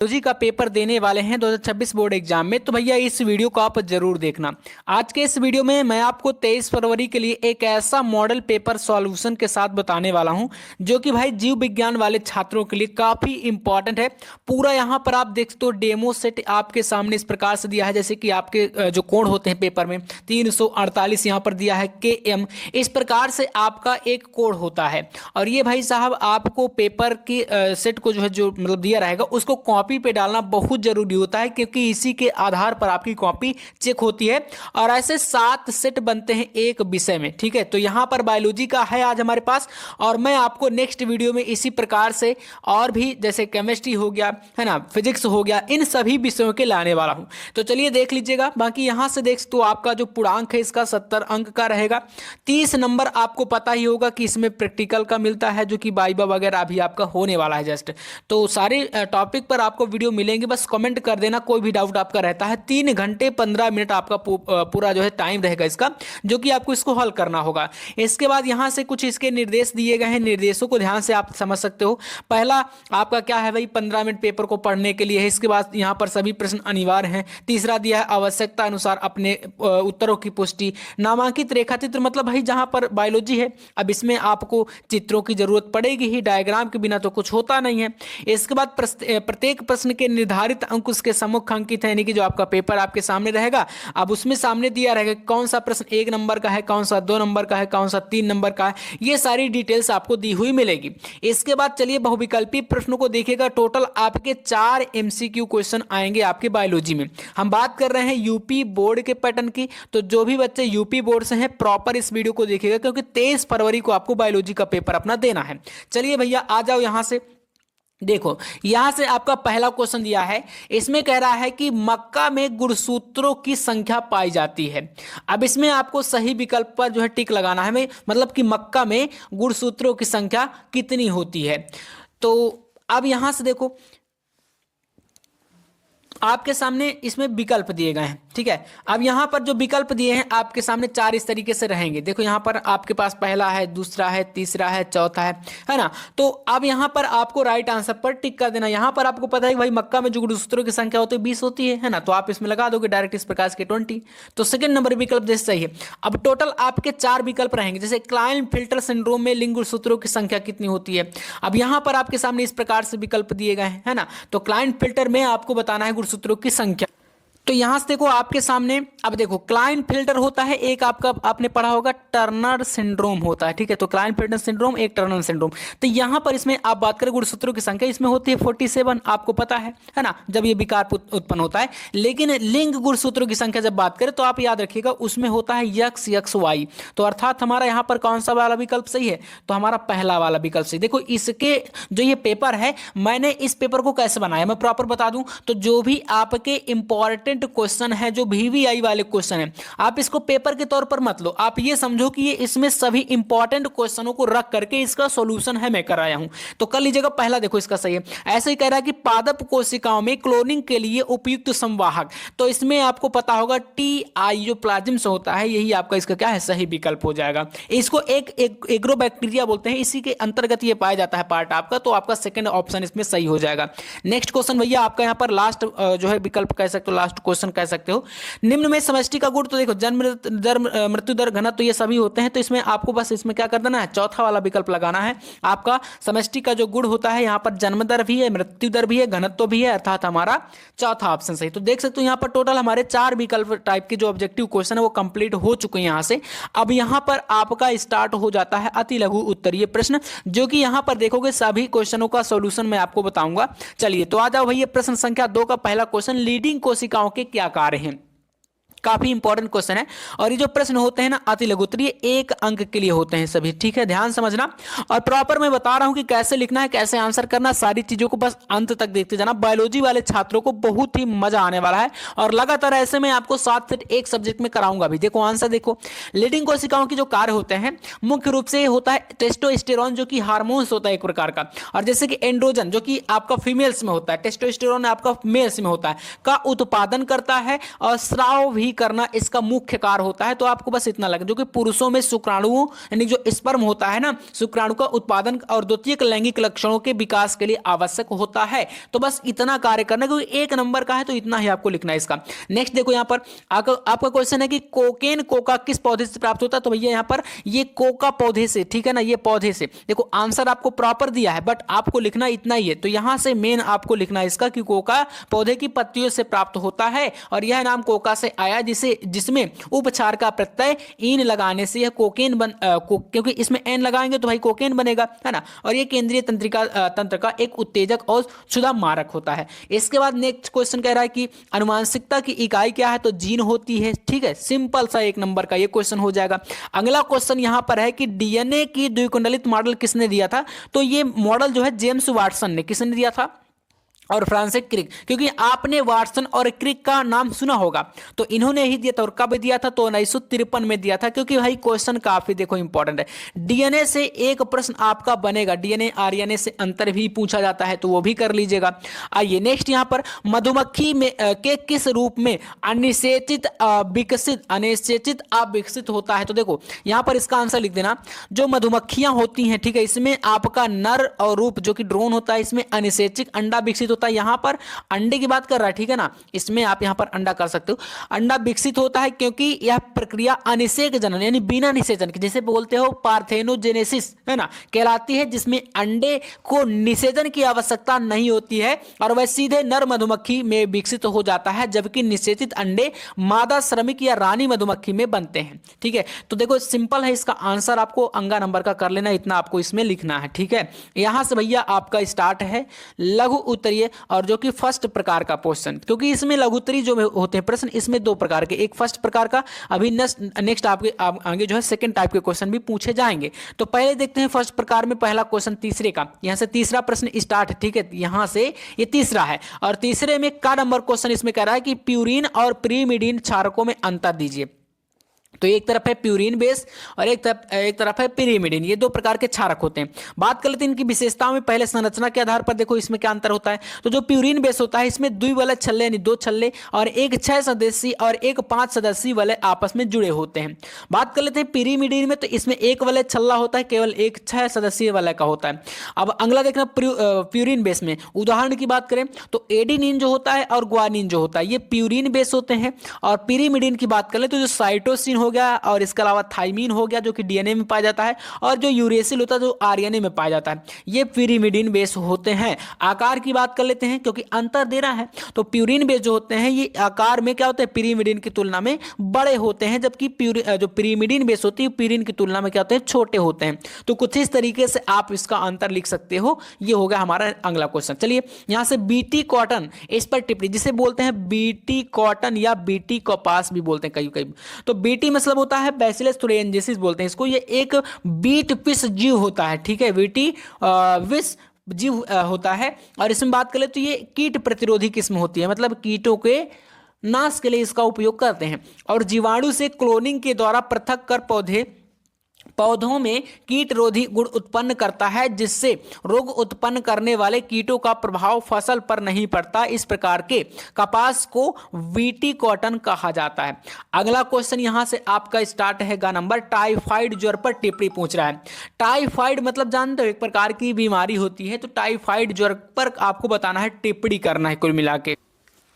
Biology का paper देने वाले हैं 2026 बोर्ड एग्जाम में, तो भैया इस वीडियो को आप जरूर देखना। आज के इस वीडियो में मैं आपको 23 फरवरी के लिए एक ऐसा मॉडल पेपर सॉल्यूशन के साथ बताने वाला हूं जो कि भाई जीव विज्ञान वाले छात्रों के लिए काफी इंपॉर्टेंट है। पूरा यहां पर आप देख सकते हो डेमो सेट आपके सामने इस प्रकार से दिया है, जैसे कि आपके जो कोण होते हैं पेपर में 348 यहां पर दिया है KM, इस प्रकार से आपका एक कोड होता है। और ये भाई साहब आपको पेपर की सेट को जो है जो मतलब दिया रहेगा उसको कॉपी पे डालना बहुत जरूरी होता है, क्योंकि इसी के आधार पर आपकी कॉपी चेक होती है। और ऐसे 7 सेट बनते हैं एक विषय में, ठीक है। तो यहां पर बायोलॉजी का है आज हमारे पास, और मैं आपको नेक्स्ट वीडियो में इसी प्रकार से और भी जैसे केमिस्ट्री हो गया है ना, फिजिक्स हो गया, इन सभी विषयों के लाने वाला हूं। तो चलिए देख लीजिएगा। बाकी यहां से देख तो आपका जो पूर्णांक है इसका 70 अंक का रहेगा। 30 नंबर आपको पता ही होगा कि इसमें प्रैक्टिकल का मिलता है, जो कि वाइवा वगैरह अभी आपका होने वाला है जस्ट। तो सारे टॉपिक पर आपको वीडियो मिलेंगे, बस कमेंट कर देना कोई भी डाउट आपका रहता है। 3 घंटे 15 मिनट आपका पूरा जो है टाइम रहेगा इसका, जो कि आपको इसको हल करना होगा। इसके बाद यहां से कुछ इसके निर्देश दिए गए हैं, निर्देशों को ध्यान से आप समझ सकते हो। पहला आपका क्या है भाई, 15 मिनट पेपर को पढ़ने के लिए है। इसके बाद यहां पर सभी प्रश्न अनिवार्य हैं। तीसरा दिया है आवश्यकता अनुसार अपने उत्तरों की पुष्टि। नामांकित रेखा चित्र, मतलब भाई जहां पर बायोलॉजी है अब इसमें आपको चित्रों की जरूरत पड़ेगी ही, डायग्राम के बिना तो कुछ होता नहीं है। इसके बाद प्रत्येक प्रश्न के निर्धारित अंक उसके सम्मुख अंकित है, यानी कि जो आपका पेपर आपके सामने रहेगा अब उसमें सामने दिया रहेगा कौन सा प्रश्न 1 नंबर का है, कौन सा 2 नंबर का है, कौन सा 3 नंबर का है, ये सारी डिटेल्स आपको दी हुई मिलेगी। इसके बाद चलिए बहुविकल्पी प्रश्नों को देखिएगा। टोटल आपके 4 MCQ क्वेश्चन आएंगे आपके बायोलॉजी में। हम बात कर रहे हैं यूपी बोर्ड के पैटर्न की, तो जो भी बच्चे यूपी बोर्ड से हैं प्रॉपर इस वीडियो को देखिएगा, क्योंकि 23 फरवरी को आपको बायोलॉजी का पेपर अपना देना है। चलिए भैया आ जाओ यहां से। देखो यहां से आपका पहला क्वेश्चन दिया है, इसमें कह रहा है कि मक्का में गुणसूत्रों की संख्या पाई जाती है। अब इसमें आपको सही विकल्प पर जो है टिक लगाना है, मतलब कि मक्का में गुणसूत्रों की संख्या कितनी होती है। तो अब यहां से देखो आपके सामने इसमें विकल्प दिए गए हैं, ठीक है। अब यहां पर जो विकल्प दिए हैं आपके सामने 4 इस तरीके से रहेंगे। देखो यहां पर आपके पास पहला है, दूसरा है, तीसरा है, चौथा है ना। तो अब यहां पर आपको राइट आंसर पर टिक कर देना। यहां पर आपको पता है कि भाई मक्का में जो गुणसूत्रों की संख्या होती है 20 होती है ना, तो आप इसमें लगा दोगे डायरेक्ट इस प्रकार के 20। तो सेकंड नंबर विकल्प जैसे सही है। अब टोटल आपके 4 विकल्प रहेंगे, जैसे क्लाइनफिल्टर सिंड्रोम में लिंग गुणसूत्रों की संख्या कितनी होती है। अब यहां पर आपके सामने इस प्रकार से विकल्प दिए गए हैं, है ना। तो क्लाइनफिल्टर में आपको बताना है सूत्रों की संख्या। तो यहां से देखो आपके सामने, अब देखो क्लाइनफिल्टर होता है एक, आपका आपने पढ़ा होगा टर्नर सिंड्रोम होता है, ठीक है। तो क्लाइनफिल्टर सिंड्रोम एक, टर्नर सिंड्रोम। तो यहां पर इसमें आप बात करें गुणसूत्रों की संख्या, इसमें होती है 47, आपको पता है ना, जब ये विकार उत्पन्न होता है। लेकिन लिंग गुणसूत्रों की संख्या जब बात करें तो आप याद रखिएगा उसमें होता है XY। तो अर्थात हमारा यहां पर कौन सा वाला विकल्प सही है, तो हमारा पहला वाला विकल्प सही। देखो इसके जो ये पेपर है, मैंने इस पेपर को कैसे बनाया मैं प्रॉपर बता दूं। तो जो भी आपके इंपॉर्टेंट क्वेश्चन है, जो VVI वाले क्वेश्चन है, आप इसको पेपर के तौर पर मत लो। आप ये समझो कि ये इसमें सभी इंपॉर्टेंट क्वेश्चनों को रख करके इसका सॉल्यूशन है मैं कराया हूं। तो कर लीजिएगा। पहला देखो इसका सही है। ऐसे ही कह रहा है कि पादप कोशिकाओं में क्लोनिंग के लिए उपयुक्त संवाहक, तो इसमें आपको पता होगा TI जो प्लाज्म से होता है, यही आपका इसका क्या है सही विकल्प हो जाएगा। इसको एक एग्रोबैक्टीरिया बोलते हैं, इसी के अंतर्गत ये पाया जाता है पार्ट आपका। तो आपका सेकंड ऑप्शन इसमें सही हो जाएगा। नेक्स्ट क्वेश्चन भैया आपका यहां पर लास्ट जो है विकल्प कह सकते हो, लास्ट क्वेश्चन कह सकते हो। निम्न में समष्टि का गुण, तो देखो जन्म दर, मृत्यु दर, घनत्व, तो ये सभी होते हैं। तो इसमें आपको बस इसमें क्या कर देना है, चौथा वाला विकल्प लगाना है। आपका समष्टि का जो गुण होता है, यहां पर जन्म दर भी है, मृत्यु दर भी है, घनत्व भी है, अर्थात हमारा चौथा ऑप्शन सही। तो देख सकते हो यहां पर टोटल हमारे 4 विकल्प टाइप के जो ऑब्जेक्टिव क्वेश्चन है वो कंप्लीट हो चुके हैं यहां से। अब यहां पर आपका स्टार्ट हो जाता है अति लघु उत्तरीय प्रश्न, जो कि यहां पर देखोगे सभी क्वेश्चनों का सॉल्यूशन मैं आपको बताऊंगा। चलिए तो आ जाओ भैया। प्रश्न संख्या 2 का पहला क्वेश्चन, लीडिंग कोशिकाओं के क्या कार्य हैं। काफी इंपॉर्टेंट क्वेश्चन है। और ये जो प्रश्न होते हैं ना अति लघु उत्तरीय, 1 अंक के लिए होते हैं सभी, ठीक है। ध्यान समझना। और प्रॉपर मैं बता रहा हूं कि कैसे लिखना है, कैसे आंसर करना, सारी चीजों को बस अंत तक देखते जाना। बायोलॉजी वाले छात्रों को बहुत ही मजा आने वाला है, और लगातार ऐसे में आपको 7 सेट एक सब्जेक्ट में कराऊंगा भी। देखो आंसर देखो, लीडिंग कोशिकाओं की जो कार्य होते हैं मुख्य रूप से होता है टेस्टोस्टेरोन, जो कि हार्मोन्स होता है एक प्रकार का, और जैसे कि एंड्रोजन जो कि आपका फीमेल्स में होता है, टेस्टोस्टेरोन आपका मेल्स में होता है, का उत्पादन करता है और स्राव भी वृद्धि करना इसका मुख्य कार्य होता है। तो आपको बस इतना लगे, जो कि पुरुषों में शुक्राणुओं यानी जो स्पर्म होता है ना, शुक्राणु का उत्पादन और द्वितीयक लैंगिक लक्षणों के विकास के लिए आवश्यक होता है। तो बस इतना कार्य करना, क्योंकि 1 नंबर का है तो इतना ही आपको लिखना है इसका। नेक्स्ट देखो यहाँ पर आपका क्वेश्चन है कि कोकेन कोका किस पौधे से प्राप्त होता है। तो भैया यहाँ पर ये कोका पौधे से, ठीक है ना, ये पौधे से। देखो आंसर आपको प्रॉपर दिया है, बट आपको लिखना इतना ही है। तो यहां से मेन आपको लिखना है इसका कि कोका पौधे की पत्तियों से प्राप्त होता है, और यह नाम कोका से आया जिसमें उपचार का प्रत्यय ईन लगाने से यह कोकेन क्योंकि इसमें एन लगाएंगे तो भाई कोकेन बनेगा, है ना। और ये केंद्रीय तंत्र का एक उत्तेजक और क्षुधा मारक होता है। इसके बाद नेक्स्ट क्वेश्चन कह रहा है कि अनुवांशिकता की इकाई क्या है। तो जीन होती है, ठीक है, सिंपल सा 1 नंबर का ये क्वेश्चन हो जाएगा। अगला क्वेश्चन यहां पर है कि डीएनए की द्विकुंडलित मॉडल किसने दिया था। तो ये मॉडल जो है जेम्स वाटसन ने, किसने दिया था, और फ्रांसिस क्रिक। क्योंकि आपने वाटसन और क्रिक का नाम सुना होगा, तो इन्होंने ही दिया था। और कब दिया था, तो 1953 में दिया था। क्योंकि भाई क्वेश्चन काफी देखो इंपॉर्टेंट है। डीएनए से एक प्रश्न आपका बनेगा, डीएनए आरएनए से अंतर भी पूछा जाता है, तो वो भी कर लीजिएगा। आइए नेक्स्ट यहाँ पर मधुमक्खी में के किस रूप में अनिषेचित अविकसित होता है। तो देखो यहाँ पर इसका आंसर लिख देना। जो मधुमक्खियां होती हैं, ठीक है, इसमें आपका नर और रूप जो कि ड्रोन होता है, इसमें अनिषेचित अंडा विकसित होता है। यहां पर अंडे की बात कर रहा है, ठीक है ना, इसमें आप यहां पर अंडा कर सकते हो। अंडा विकसित होता है क्योंकि यह प्रक्रिया अनिषेक जनन यानी बिना निषेचन के, जैसे बोलते हो पार्थेनोजेनेसिस, है ना, कहलाती है, जिसमें अंडे को निषेचन की आवश्यकता नहीं होती है और वह सीधे नर मधुमक्खी में विकसित हो जाता है, जबकि निषेचित अंडे मादा श्रमिक या रानी मधुमक्खी में बनते हैं। ठीक है, तो देखो सिंपल है, इसका आंसर आपको अंगा नंबर का कर लेना, इतना आपको इसमें लिखना है। ठीक है, यहां से भैया आपका स्टार्ट है लघु उत्तरीय और जो कि फर्स्ट प्रकार का क्वेश्चन, क्योंकि इसमें लघु उत्तरीय जो होते हैं प्रश्न, इसमें 2 प्रकार के, एक फर्स्ट प्रकार का, अभी नेक्स्ट आपके आगे जो है सेकंड टाइप के क्वेश्चन भी पूछे जाएंगे। तो पहले देखते हैं फर्स्ट प्रकार में पहला क्वेश्चन तीसरे का। यहां से तीसरा प्रश्न स्टार्ट है। ठीक है, यहां से ये तीसरा है और तीसरे में का नंबर क्वेश्चन इसमें कह रहा है कि प्यूरिन और प्रीमिडीन क्षारकों में अंतर दीजिए। तो एक तरफ है प्यूरिन बेस और एक तरफ है पिरिमिडिन, ये 2 प्रकार के क्षारक होते हैं। बात कर लेते हैं इनकी विशेषताओं में। पहले संरचना के आधार पर देखो इसमें क्या अंतर होता है। तो जो प्यूरिन बेस होता है, इसमें द्विवलय छल्ले यानी 2 छल्ले और एक 6 सदस्यीय और एक 5 सदस्यीय वलय आपस में जुड़े होते हैं। बात कर लेते हैं पिरिमिडिन में, तो इसमें एक वलय छल्ला होता है, केवल एक 6 सदस्यीय वलय का होता है। अब अगला देखना प्यूरिन बेस में, उदाहरण की बात करें तो एडिनिन जो होता है और ग्वानिन जो होता है, ये प्यूरिन बेस होते हैं। और पिरिमिडिन की बात कर ले तो जो साइटोसिन हो गया और इसके अलावा थाइमीन हो गया जो कि डीएनए में पाया जाता है, और जो यूरेसिल होता है जो आरएनए में पाया जाता है, ये पिरिमिडिन बेस होते हैं। आकार की बात कर लेते हैं क्योंकि अंतर दे रहा है। तो प्यूरिन बेस जो होते हैं ये आकार में क्या होते हैं, पिरिमिडिन की तुलना में बड़े होते हैं, जबकि जो पिरिमिडिन बेस होती है प्यूरिन की तुलना में क्या होते हैं, छोटे होते हैं। तो कुछ इस तरीके से आप इसका अंतर लिख सकते हो। ये हो गया हमारा अगला क्वेश्चन। चलिए यहां से बीटी कॉटन, इस पर टिप्पणी, जिसे बोलते हैं बीटी कॉटन या बीटी कपास भी बोलते हैं कई कई। तो बीटी मतलब होता है बैसिलस थुरिनजेंसिस बोलते हैं इसको, ये एक बीट पिस जीव होता है। ठीक है, बीटी विष जीव होता है। और इसमें बात करें तो ये कीट प्रतिरोधी किस्म होती है, मतलब कीटों के नाश के लिए इसका उपयोग करते हैं। और जीवाणु से क्लोनिंग के द्वारा पृथक कर पौधों में कीटरोधी गुण उत्पन्न करता है, जिससे रोग उत्पन्न करने वाले कीटों का प्रभाव फसल पर नहीं पड़ता। इस प्रकार के कपास को वीटी कॉटन कहा जाता है। अगला क्वेश्चन यहां से आपका स्टार्ट है नंबर टाइफाइड ज्वर पर टिप्पणी पूछ रहा है। टाइफाइड मतलब जानते हो एक प्रकार की बीमारी होती है। तो टाइफाइड ज्वर पर आपको बताना है, टिप्पणी करना है कुल मिला के।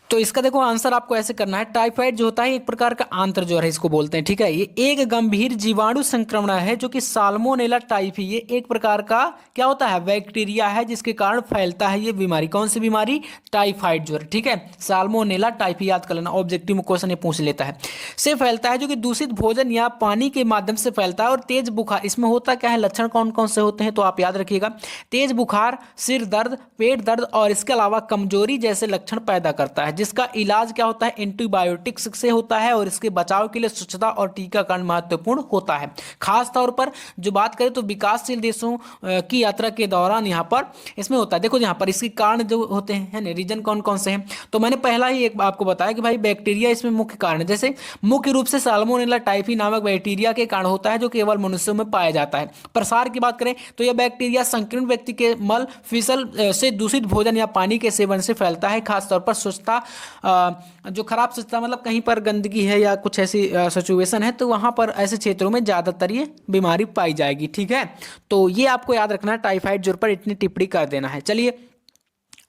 तो इसका देखो आंसर आपको ऐसे करना है। टाइफाइड जो होता है एक प्रकार का आंत्र ज्वर है, इसको बोलते हैं। ठीक है, ये एक गंभीर जीवाणु संक्रमण है जो कि साल्मोनेला टाइफी, ये एक प्रकार का क्या होता है, बैक्टीरिया है, जिसके कारण फैलता है ये बीमारी। कौन सी बीमारी, टाइफाइड ज्वर। ठीक है, साल्मोनेला टाइफी याद कर लेना, ऑब्जेक्टिव में क्वेश्चन ये पूछ लेता है। से फैलता है जो कि दूषित भोजन या पानी के माध्यम से फैलता है। और तेज बुखार, इसमें होता क्या है, लक्षण कौन कौन से होते हैं तो आप याद रखिएगा। तेज बुखार, सिर दर्द, पेट दर्द और इसके अलावा कमजोरी जैसे लक्षण पैदा करता है, जिसका इलाज क्या होता है, एंटीबायोटिक्स से होता है। और इसके बचाव के लिए स्वच्छता और टीकाकरण महत्वपूर्ण होता है। खास तौर पर जो बात करें तो विकासशील देशों की यात्रा के दौरान यहाँ पर इसमें होता है। देखो यहाँ पर इसके कारण जो होते हैं ना, रीजन कौन कौन से हैं, तो मैंने पहला ही एक आपको बताया कि भाई बैक्टीरिया इसमें मुख्य कारण है। जैसे मुख्य रूप से साल्मोनेला टाइफी नामक बैक्टीरिया के कारण होता है, जो केवल मनुष्यों में पाया जाता है। प्रसार की बात करें तो यह बैक्टीरिया संक्रमित व्यक्ति के मल फिसल से दूषित भोजन या पानी के सेवन से फैलता है। खासतौर पर स्वच्छता जो खराब स्वच्छता मतलब कहीं पर गंदगी है या कुछ ऐसी सिचुएशन है तो वहाँ पर ऐसे क्षेत्रों में ज़्यादातर ये बीमारी पाई जाएगी। ठीक है, तो ये आपको याद रखना है, टाइफाइड ज्वर पर इतनी टिप्पणी कर देना है। चलिए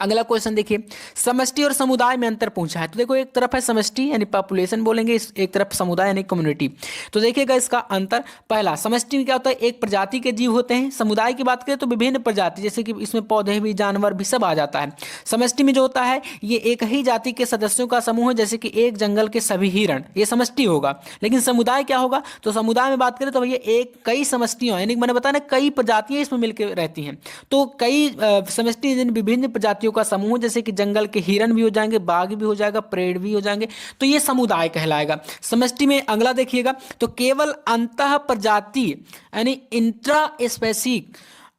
अगला क्वेश्चन देखिए, समष्टि और समुदाय में अंतर पूछा है। तो देखो एक तरफ है समष्टि यानी पॉपुलेशन बोलेंगे, एक तरफ समुदाय यानी कम्युनिटी। तो देखिएगा इसका अंतर, पहला समष्टि में क्या होता है, एक प्रजाति के जीव होते हैं। समुदाय की बात करें तो विभिन्न प्रजाति, जैसे कि इसमें पौधे भी जानवर भी सब आ जाता है। समष्टि में जो होता है ये एक ही जाति के सदस्यों का समूह है, जैसे कि एक जंगल के सभी हिरण, ये समष्टि होगा। लेकिन समुदाय क्या होगा, तो समुदाय में बात करें तो भैया एक कई समष्टियां यानी मैंने बताया ना कई प्रजातियां इसमें मिलकर रहती हैं। तो कई समष्टि विभिन्न प्रजातियों का समूह, जैसे कि जंगल के हिरण भी हो जाएंगे, बाघ भी हो जाएगा, पेड़ भी हो जाएंगे, तो ये समुदाय कहलाएगा। समष्टि में अगला देखिएगा, तो केवल अंतः प्रजातीय यानी इंट्रा स्पेसिक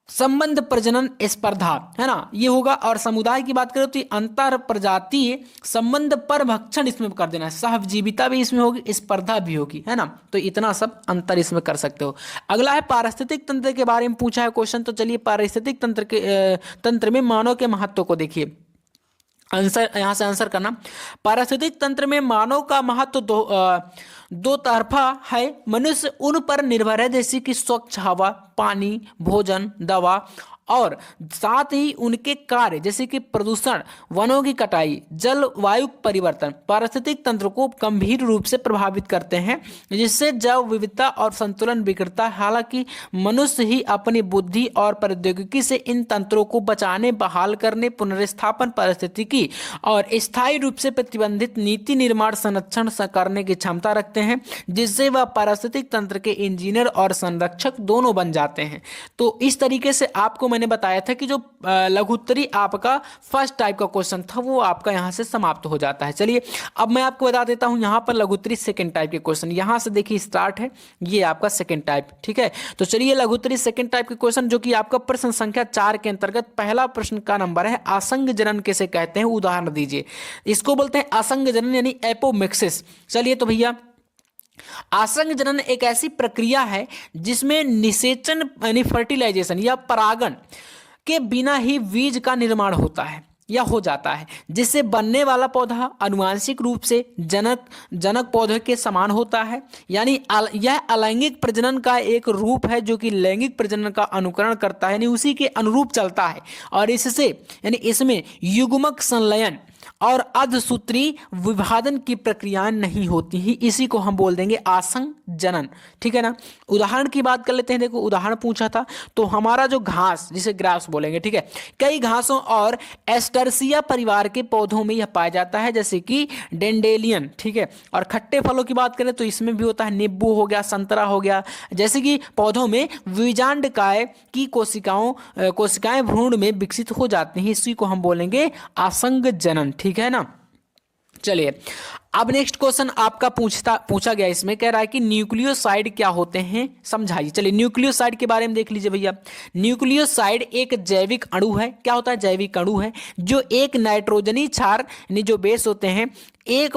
संबंध प्रजनन स्पर्धा है ना, ये होगा। और समुदाय की बात करें तो अंतर प्रजातीय संबंध पर भक्षण इसमें कर देना है, सहजीविता भी इसमें होगी, स्पर्धा भी होगी, है ना। तो इतना सब अंतर इसमें कर सकते हो। अगला है पारिस्थितिक तंत्र के बारे में पूछा है क्वेश्चन। तो चलिए पारिस्थितिक तंत्र में मानव के महत्व को देखिए, आंसर यहां से आंसर करना। पारिस्थितिक तंत्र में मानव का महत्व दो तरफा है। मनुष्य उन पर निर्भर है, जैसे कि स्वच्छ हवा, पानी, भोजन, दवा, और साथ ही उनके कार्य जैसे कि प्रदूषण, वनों की कटाई, जलवायु परिवर्तन पारिस्थितिक तंत्र को गंभीर रूप से प्रभावित करते हैं, जिससे जैव विविधता और संतुलन बिगड़ता है। हालांकि मनुष्य ही अपनी बुद्धि और प्रौद्योगिकी से इन तंत्रों को बचाने, बहाल करने, पुनर्स्थापन, पारिस्थितिकी और स्थायी रूप से प्रतिबंधित नीति निर्माण, संरक्षण करने की क्षमता रखते हैं, जिससे वह पारिस्थितिक तंत्र के इंजीनियर और संरक्षक दोनों बन जाते हैं। तो इस तरीके से आपको मैंने बताया था कि जो लघुत्तरी आपका फर्स्ट टाइप का क्वेश्चन था वो आपका यहां से समाप्त हो जाता है। चलिए अब मैं आपको बता देता हूं यहां पर लघुत्तरी सेकंड टाइप के क्वेश्चन, यहां से देखिए स्टार्ट है, ये आपका सेकंड टाइप। ठीक है, तो चलिए लघुत्तरी सेकंड टाइप के क्वेश्चन, जो कि आपका प्रश्न संख्या 4 के अंतर्गत पहला प्रश्न का नंबर है, आसंग जनन किसे कहते हैं, उदाहरण दीजिए। इसको बोलते हैं आसंग जनन यानी एपोमिक्सिस। चलिए तो भैया आसंग जनन एक ऐसी प्रक्रिया है जिसमें निषेचन यानी फर्टिलाइजेशन या परागण के बिना ही बीज का निर्माण होता है या हो जाता है, जिससे बनने वाला पौधा आनुवांशिक रूप से जनक पौधे के समान होता है। यानी यह अलैंगिक प्रजनन का एक रूप है जो कि लैंगिक प्रजनन का अनुकरण करता है, यानी उसी के अनुरूप चलता है। और इससे यानी इसमें युग्मक संलयन और अर्धसूत्री विभाजन की प्रक्रियाएं नहीं होती ही, इसी को हम बोल देंगे आसंग जनन। ठीक है ना। उदाहरण की बात कर लेते हैं, देखो उदाहरण पूछा था तो हमारा जो घास जिसे ग्रास बोलेंगे, ठीक है, कई घासों और एस्टर्सिया परिवार के पौधों में यह पाया जाता है, जैसे कि डेंडेलियन। ठीक है, और खट्टे फलों की बात करें तो इसमें भी होता है, नींबू हो गया, संतरा हो गया, जैसे कि पौधों में विजांडकाय की कोशिकाएं भ्रूण में विकसित हो जाती हैं, इसी को हम बोलेंगे आसंग जनन। ठीक है ना। चलिए अब नेक्स्ट क्वेश्चन आपका पूछा गया, इसमें कह रहा है कि न्यूक्लियोसाइड क्या होते हैं, समझाइए। चलिए न्यूक्लियोसाइड के बारे में देख लीजिए भैया। न्यूक्लियोसाइड एक जैविक अणु है। क्या होता है, जैविक अणु है जो एक नाइट्रोजनी क्षार यानी जो बेस होते हैं एक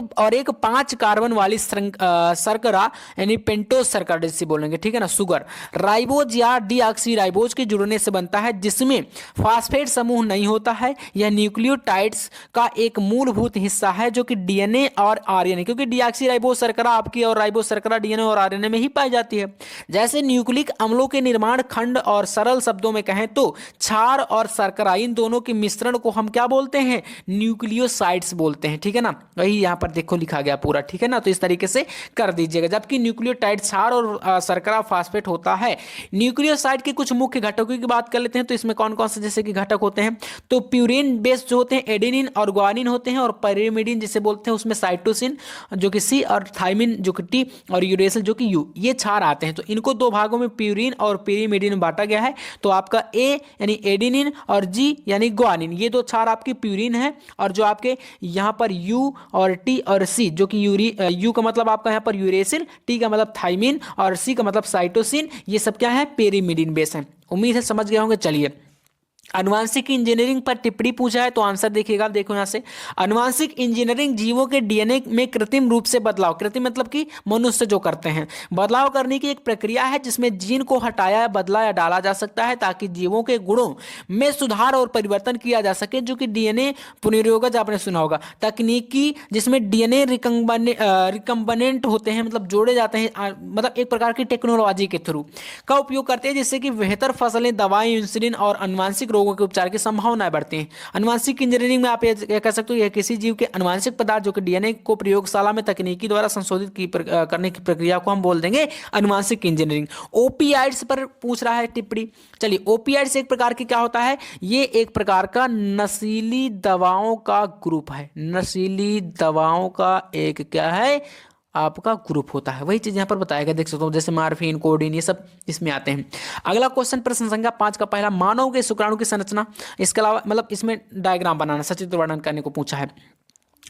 5 कार्बन वाली शर्करा यानी पेंटोज शर्करा जिसे बोलेंगे, ठीक है ना, शुगर, राइबोज या डीऑक्सी राइबोज के जुड़ने से बनता है, जिसमें फास्फेट समूह नहीं होता है। यह न्यूक्लियोटाइड्स का एक मूलभूत हिस्सा है जो कि डीएनए और आरएनए, क्योंकि डीऑक्सी राइबोज शर्करा आपकी और राइबोज शर्करा डीएनए और आरएनए में ही पाई जाती है। जैसे न्यूक्लिक अम्लों के निर्माण खंड, और सरल शब्दों में कहें तो क्षार और शर्करा, इन दोनों के मिश्रण को हम क्या बोलते हैं, न्यूक्लियोसाइड्स बोलते हैं। ठीक है ना, वही यहाँ पर देखो लिखा गया पूरा। ठीक है ना, तो इस तरीके से कर दीजिएगा। जबकि न्यूक्लियोटाइड क्षार और शर्करा फास्फेट होता है। न्यूक्लियोसाइड के कुछ मुख्य घटकों की बात कर लेते हैं, तो इसमें कौन कौन से जैसे कि घटक होते हैं, तो प्यूरिन बेस जो होते हैं, एडेनिन और ग्वानिन होते हैं, और पैरिमिडिन जिसे बोलते हैं उसमें साइटोसिन जो कि सी, और थाइमिन जो कि टी, और यूरेसिल जो कि यू, ये क्षार आते हैं। तो इनको 2 भागों में प्यूरिन और पैरिमिडिन में बांटा गया है। तो आपका ए यानी एडेनिन और जी यानी ग्वानिन, ये 2 क्षार आपकी प्यूरिन है, और जो आपके यहाँ पर यू और टी और सी जो कि यू का मतलब आपका यहाँ पर यूरेसिल, टी का मतलब थाइमिन और सी का मतलब साइटोसिन, ये सब क्या है, पैरिमिडिन बेस है। उम्मीद है समझ गए होंगे। चलिए अनुवांशिक इंजीनियरिंग पर टिप्पणी पूछा है तो आंसर देखिएगा, देखो यहाँ से, अनुवांशिक इंजीनियरिंग जीवों के डीएनए में कृत्रिम रूप से बदलाव, कृत्रिम मतलब कि मनुष्य जो करते हैं, बदलाव करने की एक प्रक्रिया है जिसमें जीन को हटाया, बदला या डाला जा सकता है ताकि जीवों के गुणों में सुधार और परिवर्तन किया जा सके, जो कि डीएनए पुनर्योगज आपने सुना होगा, तकनीकी जिसमें डीएनए रिकम्बनेंट होते हैं, मतलब जोड़े जाते हैं, मतलब एक प्रकार की टेक्नोलॉजी के थ्रू का उपयोग करते हैं जिससे कि बेहतर फसलें, दवाएं, इंसुलिन और अनुवांशिक रोगों के उपचार की संभावनाएं बढ़ती हैं। अनुवांशिक इंजीनियरिंग में आप ये कह सकते हो यह किसी जीव के अनुवांशिक पदार्थ जो कि डीएनए को प्रयोगशाला में तकनीकी द्वारा संशोधित करने की प्रक्रिया को हम बोल देंगे अनुवांशिक इंजीनियरिंग। ओपियाइड्स पर पूछ रहा है टिप्पणी। चलिए, ओपियाइड्स एक प्रकार की क्या होता है, ये एक प्रकार का नशीली दवाओं का ग्रुप है, नशीली दवाओं का एक क्या है आपका ग्रुप होता है, वही चीज यहां पर बताया गया, देख सकते हो, जैसे मार्फिन, कोडीन, ये सब इसमें आते हैं। अगला क्वेश्चन प्रश्न संख्या 5 का पहला, मानव के शुक्राणु की संरचना, इसके अलावा मतलब इसमें डायग्राम बनाना, सचित्र वर्णन करने को पूछा है।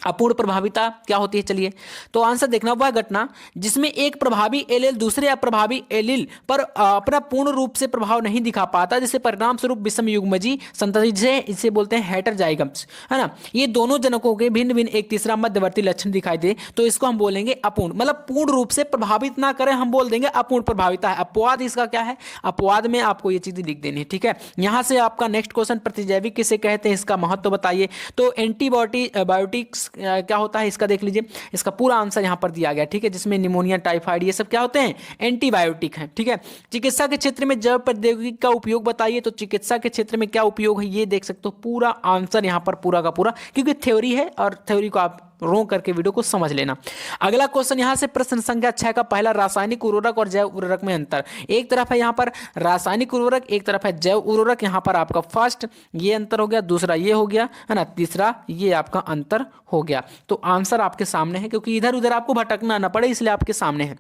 अपूर्ण प्रभाविता क्या होती है, चलिए तो आंसर देखना, वह घटना जिसमें एक प्रभावी एलील दूसरे अप्रभावी एलील पर अपना पूर्ण रूप से प्रभाव नहीं दिखा पाता, जिससे परिणाम स्वरूप विषम युग्मजी संतति, इसे बोलते हैं हेटेरोजाइगस, है ना, ये दोनों जनकों के भिन्न भिन्न एक तीसरा मध्यवर्ती लक्षण दिखाई दे तो इसको हम बोलेंगे अपूर्ण, मतलब पूर्ण रूप से प्रभावित ना करें, हम बोल देंगे अपूर्ण प्रभाविता है। अपवाद इसका क्या है, अपवाद में आपको ये चीजें लिख देनी है, ठीक है। यहां से आपका नेक्स्ट क्वेश्चन, प्रतिजैविक किसे कहते हैं, इसका महत्व बताइए। तो एंटीबायोटिक्स क्या होता है इसका देख लीजिए, इसका पूरा आंसर यहां पर दिया गया, ठीक है, जिसमें निमोनिया, टाइफाइड, ये सब क्या होते हैं, एंटीबायोटिक हैं, ठीक है। चिकित्सा के क्षेत्र में जैव प्रौद्योगिकी का उपयोग बताइए, तो चिकित्सा के क्षेत्र में क्या उपयोग है ये देख सकते हो, पूरा आंसर यहां पर पूरा का पूरा, क्योंकि थ्योरी है और थ्योरी को आप रो करके वीडियो को समझ लेना। अगला क्वेश्चन यहां से प्रश्न संख्या 6 का पहला, रासायनिक उर्वरक और जैव उर्वरक में अंतर। एक तरफ है यहां पर रासायनिक उर्वरक, एक तरफ है जैव उर्वरक, यहां पर आपका फर्स्ट ये अंतर हो गया, दूसरा ये हो गया, है ना, तीसरा ये आपका अंतर हो गया। तो आंसर आपके सामने है, क्योंकि इधर उधर आपको भटकना ना पड़े इसलिए आपके सामने है।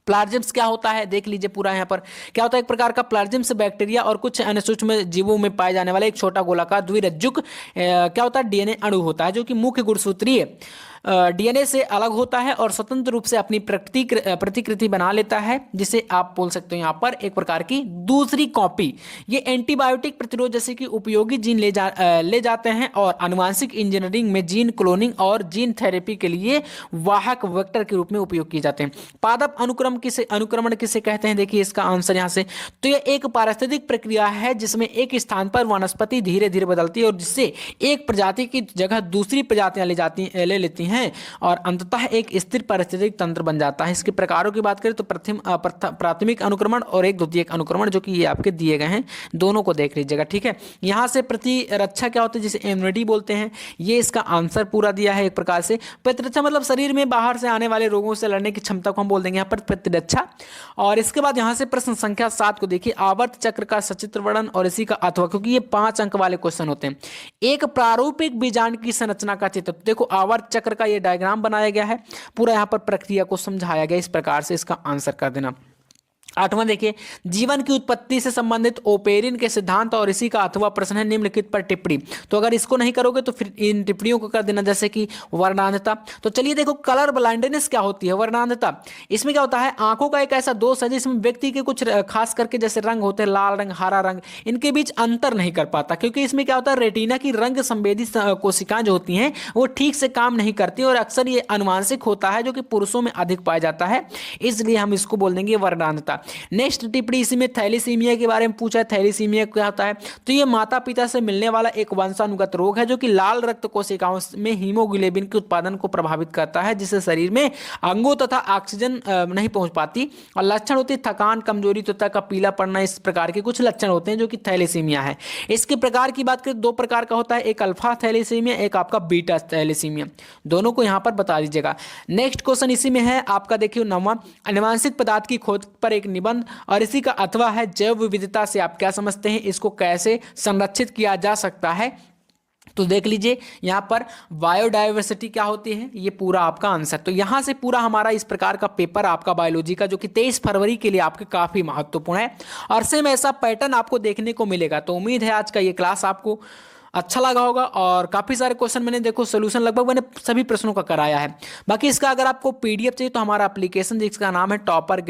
प्लाज्मिड्स क्या होता है देख लीजिए, पूरा यहाँ पर क्या होता है, एक प्रकार का प्लाज्मिड्स बैक्टीरिया और कुछ अन्य सूक्ष्म जीवों में पाए जाने वाला एक छोटा गोलाकार द्विरज्जुक क्या होता है, डीएनए अणु होता है, जो कि मुख्य गुणसूत्रीय डीएनए से अलग होता है और स्वतंत्र रूप से अपनी प्रतिकृति बना लेता है, जिसे आप बोल सकते हो यहाँ पर एक प्रकार की दूसरी कॉपी। ये एंटीबायोटिक प्रतिरोध जैसे कि उपयोगी जीन ले जाते हैं और आनुवांशिक इंजीनियरिंग में जीन क्लोनिंग और जीन थेरेपी के लिए वाहक वेक्टर के रूप में उपयोग किए जाते हैं। पादप अनुक्रमण किसे कहते हैं, देखिए इसका आंसर यहाँ से, तो यह एक पारिस्थितिक प्रक्रिया है जिसमें एक स्थान पर वनस्पति धीरे धीरे बदलती है और जिससे एक प्रजाति की जगह दूसरी प्रजातियां ले लेती हैं और अंततः एक स्थिर पारिस्थितिक तंत्र बन जाता है। इसके प्रकारों की बात करें तो प्राथमिक अनुक्रमण और एक द्वितीयक अनुक्रमण, जो कि ये आपके दिए गए हैं, दोनों को देख लीजिएगा, ठीक है। यहां से प्रतिरक्षा क्या होती है, जिसे इम्यूनिटी बोलते हैं, ये इसका आंसर पूरा दिया है एक प्रकार से। प्रतिरक्षा मतलब शरीर में बाहर से आने वाले रोगों से लड़ने की क्षमता को हम बोल देंगे यहाँ पर प्रतिरक्षा। और इसके बाद यहां से प्रश्न संख्या 7 को देखिए, आवर्त चक्र का सचित्र वर्णन और इसी का अथवा, क्योंकि ये 5 अंक वाले क्वेश्चन होते हैं। एक प्रारूपिक बीजांड की संरचना का चित्र, देखो आवर्त चक्र का ये डायग्राम बनाया गया है, पूरा यहाँ पर प्रक्रिया को समझाया गया, इस प्रकार से इसका आंसर कर देना। 8वां देखिए, जीवन की उत्पत्ति से संबंधित ओपेरिन के सिद्धांत और इसी का अथवा प्रश्न है, निम्नलिखित पर टिप्पणी। तो अगर इसको नहीं करोगे तो फिर इन टिप्पणियों को कर देना, जैसे कि वर्णांधता। तो चलिए देखो, कलर ब्लाइंडनेस क्या होती है, वर्णांधता, इसमें क्या होता है, आंखों का एक ऐसा दोष है जिसमें व्यक्ति के कुछ खास करके जैसे रंग होते हैं, लाल रंग, हरा रंग, इनके बीच अंतर नहीं कर पाता, क्योंकि इसमें क्या होता है, रेटिना की रंग संवेदी कोशिकाएं जो होती हैं वो ठीक से काम नहीं करती और अक्सर ये आनुवांशिक होता है, जो कि पुरुषों में अधिक पाया जाता है, इसलिए हम इसको बोल देंगे वर्णांधता। नेक्स्ट टिप्पणी इसी में थैलीसीमिया के बारे में पूछा है। थैलीसीमिया क्या होता है, तो ये माता पिता से मिलने वाला एक वंशानुगत रोग है जो कि लाल रक्त कोशिकाओं में हीमोग्लोबिन के उत्पादन को प्रभावित करता है, जिससे शरीर में अंगों तथा ऑक्सीजन नहीं पहुंच पाती और लक्षण होती है थकान, कमजोरी, त्वचा का पीला पड़ना, इस प्रकार के कुछ लक्षण होते हैं जो कि थैलीसीमिया है। इसके प्रकार की बात करें, 2 प्रकार का होता है, एक अल्फा थैलीसीमिया, एक आपका बीटा थैलीसीमिया, दोनों को यहां पर बता दीजिएगा। नेक्स्ट क्वेश्चन इसी में है आपका, देखिए 9वां, आनुवांशिक पदार्थ की खोज पर एक निबंध और इसी का अथवा है जैव विविधता से आप क्या समझते हैं, इसको कैसे संरक्षित किया जा सकता है। तो देख लीजिए यहां पर बायोडायवर्सिटी क्या होती है, ये पूरा आपका आंसर। तो यहां से पूरा हमारा इस प्रकार का पेपर आपका बायोलॉजी का, जो कि 23 फरवरी के लिए आपके काफी महत्वपूर्ण है और सेम ऐसा पैटर्न आपको देखने को मिलेगा। तो उम्मीद है आज का ये क्लास आपको अच्छा लगा होगा और काफ़ी सारे क्वेश्चन मैंने देखो सोल्यूशन लगभग मैंने सभी प्रश्नों का कराया है। बाकी इसका अगर आपको पीडीएफ चाहिए तो हमारा एप्लीकेशन जिसका नाम है टॉपर